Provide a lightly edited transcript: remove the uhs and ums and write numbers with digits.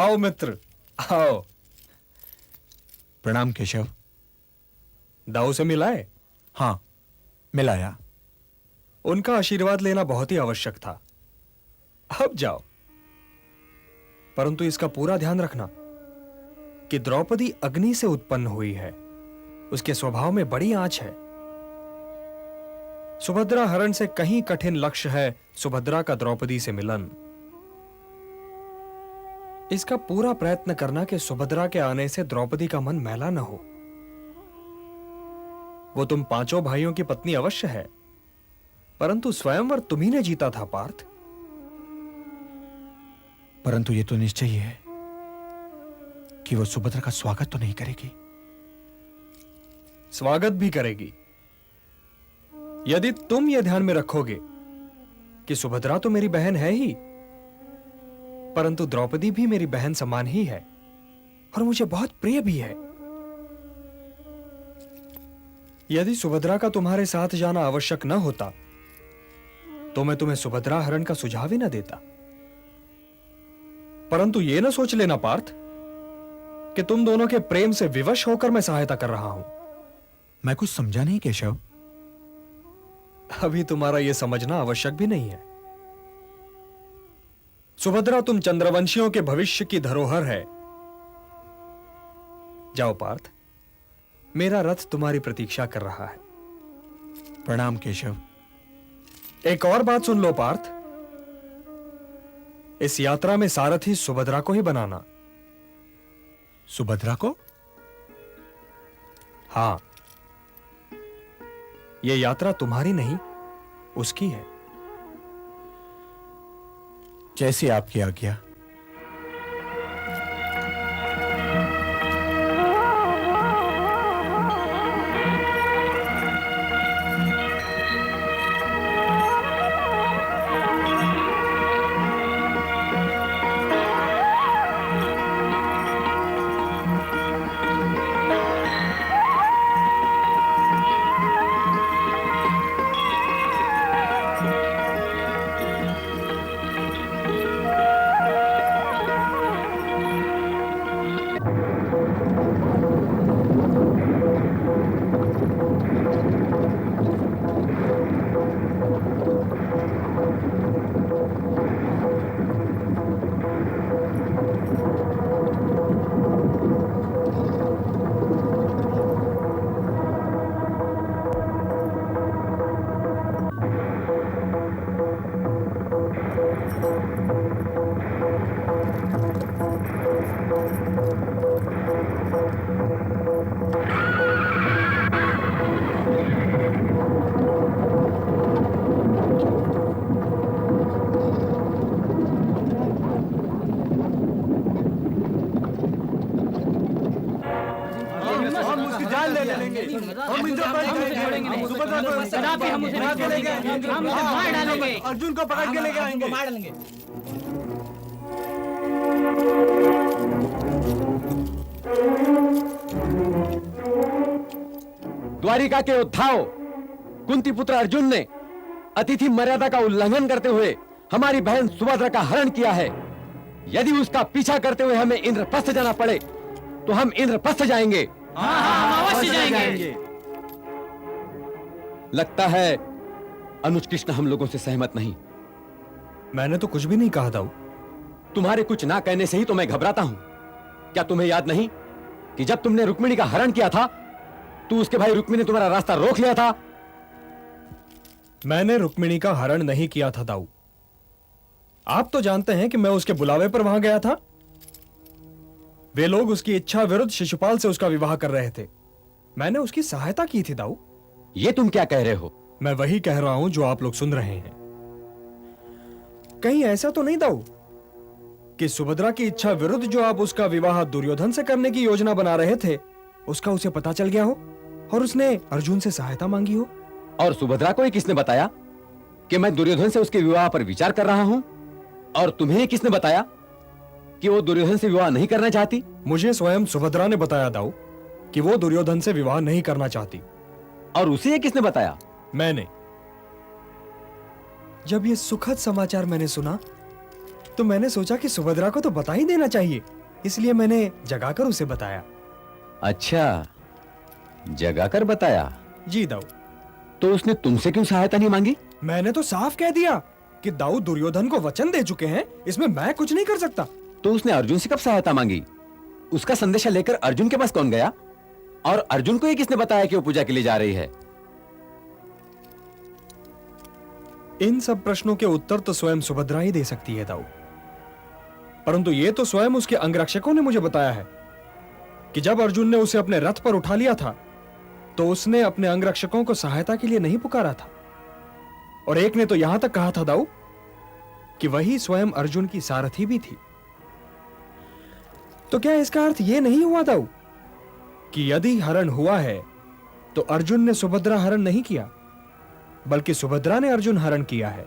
आओ मित्र, आओ। प्रणाम केशव। दाऊ से मिलाए? हाँ, मिलाया। उनका आशीर्वाद लेना बहुत ही आवश्यक था। अब जाओ, परंतु इसका पूरा ध्यान रखना कि द्रौपदी अग्नि से उत्पन्न हुई है। उसके स्वभाव में बड़ी आंच है। सुभद्रा हरण से कहीं कठिन लक्ष्य है सुभद्रा का द्रौपदी से मिलन। इसका पूरा प्रयत्न करना कि सुभद्रा के आने से द्रौपदी का मन मैला न हो। वो तुम पांचों भाइयों की पत्नी अवश्य है, परंतु स्वयंवर तुम्ही ने जीता था पार्थ। परंतु ये तो निश्चय ही है कि वो सुभद्रा का स्वागत तो नहीं करेगी। स्वागत भी करेगी, यदि तुम ये ध्यान में रखोगे कि सुभद्रा तो मेरी बहन है ही, परंतु द्रौपदी भी मेरी बहन समान ही है और मुझे बहुत प्रिय भी है। यदि सुभद्रा का तुम्हारे साथ जाना आवश्यक न होता तो मैं तुम्हें सुभद्रा हरण का सुझाव ही न देता। परंतु यह न सोच लेना पार्थ कि तुम दोनों के प्रेम से विवश होकर मैं सहायता कर रहा हूं। मैं कुछ समझा नहीं केशव। अभी तुम्हारा यह समझना आवश्यक भी नहीं है। सुभद्रा तुम चंद्रवंशियों के भविष्य की धरोहर है। जाओ पार्थ, मेरा रथ तुम्हारी प्रतीक्षा कर रहा है। प्रणाम केशव। एक और बात सुन लो पार्थ, इस यात्रा में सारथी सुभद्रा को ही बनाना। सुभद्रा को? हां, यह यात्रा तुम्हारी नहीं, उसकी है। जैसी आपकी आज्ञा। अर्जुन को पकड़ के लेके आएंगे, मार डालेंगे। द्वारिका के उद्धाव कुंती पुत्र अर्जुन ने अतिथि मर्यादा का उल्लंघन करते हुए हमारी बहन सुभद्रा का हरण किया है। यदि उसका पीछा करते हुए हमें इंद्रप्रस्थ जाना पड़े तो हम इंद्रप्रस्थ जाएंगे। हम अवश्य जाएंगे। लगता है अनुज कृष्ण हम लोगों से सहमत नहीं। मैंने तो कुछ भी नहीं कहा दाऊ। तुम्हारे कुछ ना कहने से ही तो मैं घबराता हूं। क्या तुम्हें याद नहीं कि जब तुमने रुक्मिणी का हरण किया था तो उसके भाई रुक्मिणी ने तुम्हारा रास्ता रोक लिया था? मैंने रुक्मिणी का हरण नहीं किया था दाऊ। आप तो जानते हैं कि मैं उसके बुलावे पर वहां गया था। वे लोग उसकी इच्छा विरुद्ध शिशुपाल से उसका विवाह कर रहे थे। मैंने उसकी सहायता की थी दाऊ। ये तुम क्या कह रहे हो? मैं वही कह रहा हूं जो आप लोग सुन रहे हैं। कहीं ऐसा तो नहीं दाऊ कि सुभद्रा की इच्छा विरुद्ध जो आप उसका विवाह दुर्योधन से करने की योजना बना रहे थे उसका उसे पता चल गया हो और उसने अर्जुन से सहायता मांगी हो? और सुभद्रा को ही किसने बताया कि मैं दुर्योधन से उसके विवाह पर विचार कर रहा हूं? और तुम्हें किसने बताया कि वो दुर्योधन से विवाह नहीं करना चाहती? मुझे स्वयं सुभद्रा ने बताया दाऊ कि वो दुर्योधन से विवाह नहीं करना चाहती। और उसे ये किसने बताया? मैंने। जब ये सुखद समाचार मैंने सुना तो मैंने सोचा कि सुभद्रा को तो बता ही देना चाहिए। इसलिए मैंने जगाकर उसे बताया। अच्छा, जगाकर बताया। जी दाऊ। तो उसने तुमसे क्यों सहायता नहीं मांगी? मैंने तो साफ कह दिया कि दाऊ दुर्योधन को वचन दे चुके हैं, इसमें मैं कुछ नहीं कर सकता। तो उसने अर्जुन से कब सहायता मांगी? उसका संदेशा लेकर अर्जुन के पास कौन गया? और अर्जुन को ये किसने बताया कि वो पूजा के लिए जा रही है? इन सब प्रश्नों के उत्तर तो स्वयं सुभद्रा ही दे सकती है दाऊ, परंतु ये तो स्वयं उसके अंगरक्षकों ने मुझे बताया है कि जब अर्जुन ने उसे अपने रथ पर उठा लिया था तो उसने अपने अंगरक्षकों को सहायता के लिए नहीं पुकारा था, और एक ने तो यहां तक कहा था दाऊ कि वही स्वयं अर्जुन की सारथी भी थी। तो क्या इसका अर्थ यह नहीं हुआ दाऊ कि यदि हरण हुआ है तो अर्जुन ने सुभद्रा हरण नहीं किया, बल्कि सुभद्रा ने अर्जुन हरण किया है?